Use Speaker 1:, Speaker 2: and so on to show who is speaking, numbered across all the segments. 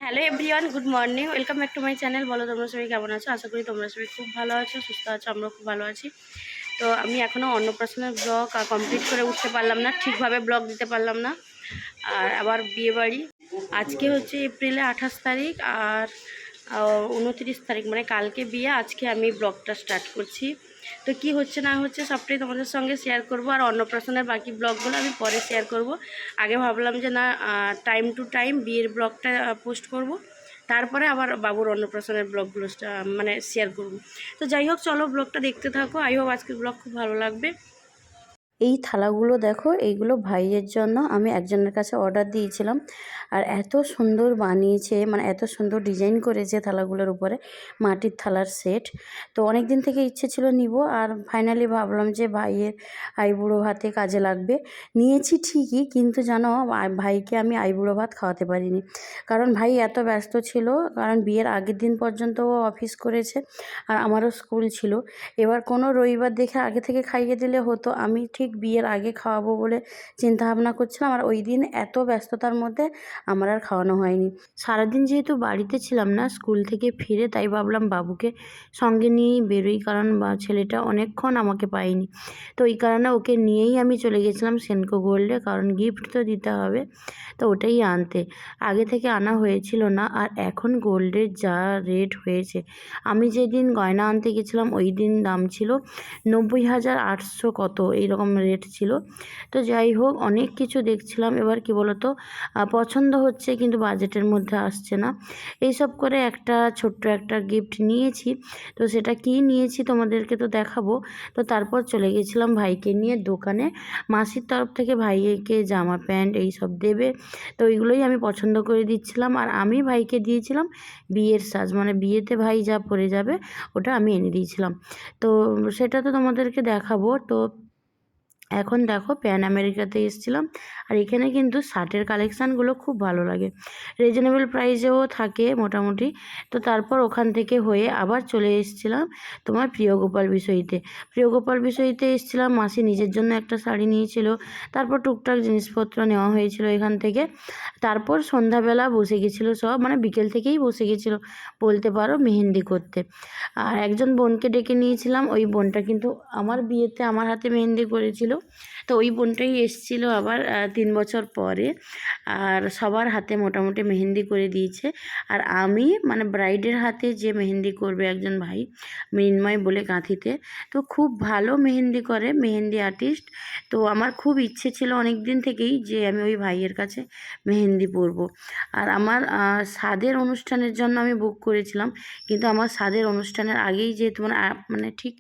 Speaker 1: Hello everyone, good morning, welcome back to my channel. বলো তোমরা সবাই কেমন আছো? আশা করি তোমরা সবাই খুব ভালো আছো, সুস্থ আছো, আমরাও খুব ভালো আছি। তো আমি এখনও অন্নপ্রাশনের ব্লগ কমপ্লিট করে উঠতে পারলাম না, ঠিকভাবে ব্লগ দিতে পারলাম না। আর আবার বিয়েবাড়ি আজকে হচ্ছে এপ্রিলে 28 তারিখ আর 29 তারিখ, মানে কালকে বিয়ে। আজকে আমি ব্লগটা স্টার্ট করছি। তো কি হচ্ছে না হচ্ছে সবটাই তোমাদের সঙ্গে শেয়ার করব। আর অন্নপ্রাশনের বাকি ব্লগগুলো আমি পরে শেয়ার করব। আগে ভাবলাম যে না, টাইম টু টাইম বিয়ের ব্লগটা পোস্ট করব, তারপরে আবার বাবুর অন্নপ্রাশনের ব্লগগুলো মানে শেয়ার করব। তো যাই হোক, চলো ব্লগটা দেখতে থাকো। আই হোপ আজকের ব্লগ খুব ভালো লাগবে। এই থালাগুলো দেখো, এইগুলো ভাইয়ের জন্য আমি একজনের কাছে অর্ডার দিয়েছিলাম। আর এত সুন্দর বানিয়েছে, মানে এত সুন্দর ডিজাইন করেছে থালাগুলোর উপরে, মাটির থালার সেট। তো অনেক দিন থেকে ইচ্ছে ছিল নিব, আর ফাইনালি ভাবলাম যে ভাইয়ের আইবুড়ো ভাতে কাজে লাগবে। নিয়েছি ঠিকই, কিন্তু জানো ভাইকে আমি আইবুড়ো ভাত খাওয়াতে পারিনি, কারণ ভাই এত ব্যস্ত ছিল। কারণ বিয়ের আগের দিন পর্যন্ত ও অফিস করেছে, আর আমারও স্কুল ছিল। এবার কোনো রবিবার দেখে আগে থেকে খাইয়ে দিলে হতো, আমি ঠিক বিয়ের আগে খাওয়াবো বলে চিন্তা ভাবনা করছিলাম। আর ওই দিন এত ব্যস্ততার মধ্যে আমার আর খাওয়ানো হয়নি। সারাদিন যেহেতু বাড়িতে ছিলাম না, স্কুল থেকে ফিরে, তাই ভাবলাম বাবুকে সঙ্গে নিয়েই বেরোই, কারণ ছেলেটা অনেকক্ষণ আমাকে পায়নি। তো এই কারণে ওকে নিয়েই আমি চলে গেছিলাম সেনকো গোল্ডে, কারণ গিফট তো দিতে হবে। তো ওটাই আনতে আগে থেকে আনা হয়েছিল না। আর এখন গোল্ডের যা রেট হয়েছে, আমি যেদিন গয়না আনতে গেছিলাম ওই দিন দাম ছিল 90,800 কত এইরকম রেট ছিল। তো যাই হোক, অনেক কিছু দেখছিলাম। এবার কি বলতো, পছন্দ হচ্ছে কিন্তু বাজেটের মধ্যে আসছে না। এইসব করে একটা ছোট্ট একটা গিফট নিয়েছি। তো সেটা কি নিয়েছি তোমাদেরকে তো দেখাবো। তো তারপর চলে গেছিলাম ভাইকে নিয়ে দোকানে। মাসির তরফ থেকে ভাইকে জামা প্যান্ট এইসব দেবে, তো ওইগুলোই আমি পছন্দ করে দিচ্ছিলাম। আর আমি ভাইকে দিয়েছিলাম বিয়ের সাজ, মানে বিয়েতে ভাই যা পরে যাবে ওটা আমি এনে দিয়েছিলাম। তো সেটা তো তোমাদেরকে দেখাবো। তো এখন দেখো, প্যান আমেরিকাতে এসেছিলাম। আর এখানে কিন্তু শার্টের কালেকশানগুলো খুব ভালো লাগে, রিজনেবল প্রাইসেও থাকে মোটামুটি। তো তারপর ওখান থেকে হয়ে আবার চলে এসেছিলাম তোমার প্রিয় গোপাল বিষয়ীতে। প্রিয় গোপাল বিষয়ীতে এসেছিলাম, মাসি নিজের জন্য একটা শাড়ি নিয়েছিল, তারপর টুকটাক জিনিসপত্র নেওয়া হয়েছিল এখান থেকে। তারপর সন্ধ্যাবেলা বসে গেছিলো সব, মানে বিকেল থেকেই বসে গেছিলো বলতে পারো মেহেন্দি করতে। আর একজন বোনকে ডেকে নিয়েছিলাম, ওই বোনটা কিন্তু আমার বিয়েতে আমার হাতে মেহেন্দি করেছিল। তো ওই বোনটাই এসেছিল আবার 3 বছর পরে। আর সবার হাতে মোটামুটি মেহেন্দি করে দিয়েছে। আর আমি মানে ব্রাইডের হাতে যে মেহেন্দি করবে একজন ভাই, মৃন্ময় বলে কাঁথিতে, তো খুব ভালো মেহেন্দি করে, মেহেন্দি আর্টিস্ট। তো আমার খুব ইচ্ছে ছিল অনেক দিন থেকেই যে আমি ওই ভাইয়ের কাছে মেহেন্দি পরবো। আর আমার সাধের অনুষ্ঠানের জন্য আমি বুক করেছিলাম, কিন্তু আমার সাধের অনুষ্ঠানের আগেই যেহেতু মানে ঠিক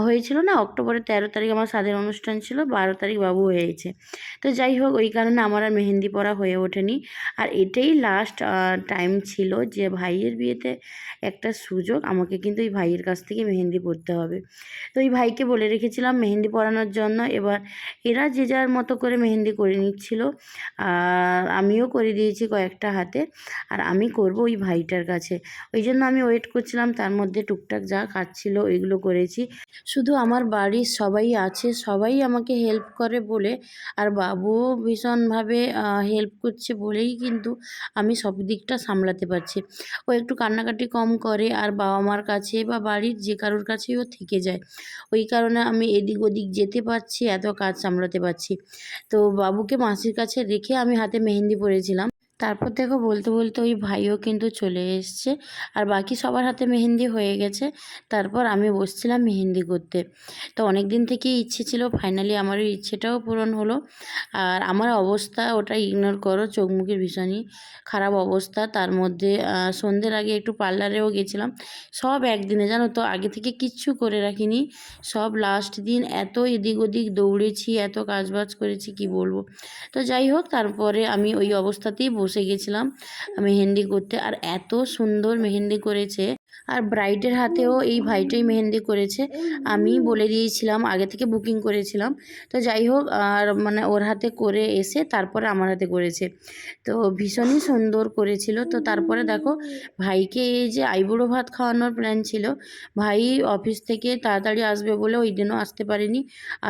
Speaker 1: হয়েছিল না, অক্টোবরের 13 তারিখ আমার সাধের অনুষ্ঠান ছিল, 12 তারিখ বাবু হয়েছে। তো যাই হোক, ওই কারণে আমার আর মেহেন্দি পরা হয়ে ওঠেনি। আর এটাই লাস্ট টাইম ছিল যে ভাইয়ের বিয়েতে একটা সুযোগ, আমাকে কিন্তু এই ভাইয়ের কাছ থেকে মেহেন্দি পরতে হবে। তো এই ভাইকে বলে রেখেছিলাম মেহেন্দি পরানোর জন্য। এবার এরা যে যার মতো করে মেহেন্দি করে নিচ্ছিল, আর আমিও করে দিয়েছি কয়েকটা হাতে। আর আমি করব ওই ভাইটার কাছে, ওই জন্য আমি ওয়েট করছিলাম। তার মধ্যে টুকটাক যা কাজ ছিল ওইগুলো করেছি। শুধু আমার বাড়ির সবাই আছে, সবাই আমাকে হেল্প করে বলে, আর বাবুও ভীষণভাবে হেল্প করছে বলেই কিন্তু আমি সব দিকটা সামলাতে পারছি। ও একটু কান্নাকাটি কম করে, আর বাবা মার কাছে বা বাড়ির যে কারোর কাছেই ও থেকে যায়। ওই কারণে আমি এদিক ওদিক যেতে পারছি, এত কাজ সামলাতে পারছি। তো বাবুকে মাসির কাছে রেখে আমি হাতে মেহেন্দি পরেছিলাম। তারপর দেখো, বলতে বলতে ওই ভাইও কিন্তু চলে এসছে, আর বাকি সবার হাতে মেহেন্দি হয়ে গেছে। তারপর আমি বসছিলাম মেহেন্দি করতে। তো অনেক দিন থেকেই ইচ্ছে ছিল, ফাইনালি আমার ওই ইচ্ছেটাও পূরণ হলো। আর আমার অবস্থা ওটা ইগনোর করো, চোখ মুখের ভীষণই খারাপ অবস্থা। তার মধ্যে সন্ধ্যের আগে একটু পার্লারেও গেছিলাম। সব একদিনে, জানো তো, আগে থেকে কিচ্ছু করে রাখিনি, সব লাস্ট দিন এত এদিক ওদিক দৌড়েছি, এত কাজবাজ করেছি কি বলবো। তো যাই হোক, তারপরে আমি ওই অবস্থাতেই বসে গেছিলাম মেহেন্দি করতে। আর এত সুন্দর মেহেন্দি করেছে, আর ব্রাইডের হাতেও এই ভাইটাই মেহেন্দি করেছে। আমি বলে দিয়েছিলাম, আগে থেকে বুকিং করেছিলাম। তো যাই হোক, আর মানে ওর হাতে করে এসে তারপরে আমার হাতে করেছে। তো ভীষণই সুন্দর করেছিল। তো তারপরে দেখো, ভাইকে এই যে আইবুড়ো ভাত খাওয়ানোর প্ল্যান ছিল। ভাই অফিস থেকে তাড়াতাড়ি আসবে বলে ওই দিনও আসতে পারেনি।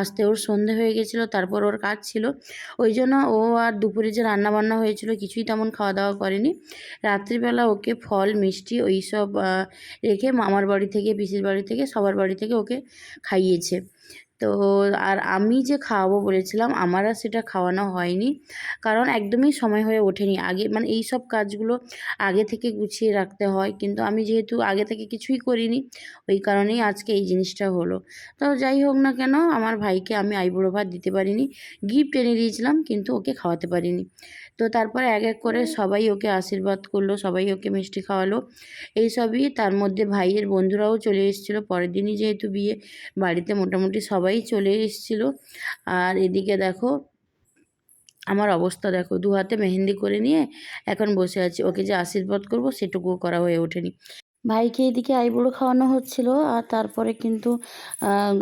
Speaker 1: আসতে ওর সন্ধে হয়ে গেছিলো, তারপর ওর কাজ ছিল। ওই জন্য ও আর দুপুরে যে রান্নাবান্না হয়েছিল কিছুই তেমন খাওয়া দাওয়া করেনি। রাত্রিবেলা ওকে ফল মিষ্টি ওই সব রেখে মামার বাড়ি থেকে, পিসির বাড়ি থেকে, সবার বাড়ি থেকে ওকে খাইয়েছে। তো আর আমি যে খাওয়াবো বলেছিলাম, আমার আর সেটা খাওয়ানো হয়নি, কারণ একদমই সময় হয়ে ওঠেনি। আগে মানে এই সব কাজগুলো আগে থেকে গুছিয়ে রাখতে হয়, কিন্তু আমি যেহেতু আগে থেকে কিছুই করিনি, ওই কারণেই আজকে এই জিনিসটা হলো। তো যাই হোক না কেন, আমার ভাইকে আমি আইবুড়ো ভাত দিতে পারিনি, গিফট এনে দিয়েছিলাম কিন্তু ওকে খাওয়াতে পারিনি। তো তারপরে এক এক করে সবাই ওকে আশীর্বাদ করলো, সবাই ওকে মিষ্টি খাওয়ালো, এইসবই। তার মধ্যে ভাইয়ের বন্ধুরাও চলে এসেছিলো, পরের দিনই যেহেতু বিয়ে, বাড়িতে মোটামুটি সবাই চলে এসেছিলো। আর এদিকে দেখো আমার অবস্থা দেখো, দু হাতে মেহেন্দি করে নিয়ে এখন বসে আছি, ওকে যে আশীর্বাদ করব সেটুকুও করা হয়ে ওঠেনি। ভাইকে এদিকে আইবুড়ো খাওয়ানো হচ্ছিল, আর তারপরে কিন্তু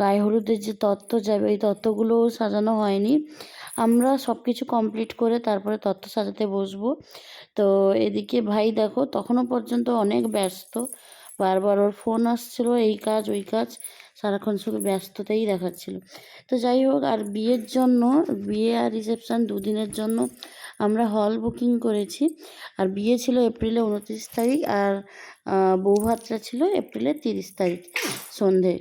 Speaker 1: গায়ে হলুদের যে তত্ত্ব যাবে, এই তত্ত্বগুলোও সাজানো হয়নি। আমরা সব কিছু কমপ্লিট করে তারপরে তত্ত্ব সাজাতে বসবো। তো এদিকে ভাই দেখো তখনও পর্যন্ত অনেক ব্যস্ত, বারবার ওর ফোন আসছিল, এই কাজ ওই কাজ, সারাক্ষণ শুধু ব্যস্ততাই দেখাচ্ছিল। তো যাই হোক, আর বিয়ের জন্য, বিয়ে আর রিসেপশান দুদিনের জন্য আমরা হল বুকিং করেছি। আর বিয়ে ছিল এপ্রিলে 29 তারিখ, আর বৌভাতটা ছিল এপ্রিলে 30 তারিখ সন্ধে।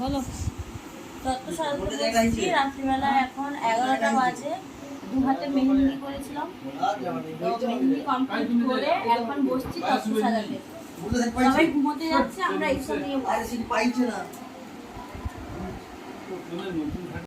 Speaker 1: বলো, তত্ত্ব সাজাতে বসেছি রাত্রিবেলা, এখন 11টা বাজে। দু হাতে মেহেন্দি করেছিলাম, তো মেহেন্দি কমপ্লিট করে এখন বসছি তত্ত্ব সাজাতে। সবাই ঘুমোতে যাচ্ছে, আমরা এইসব নিয়ে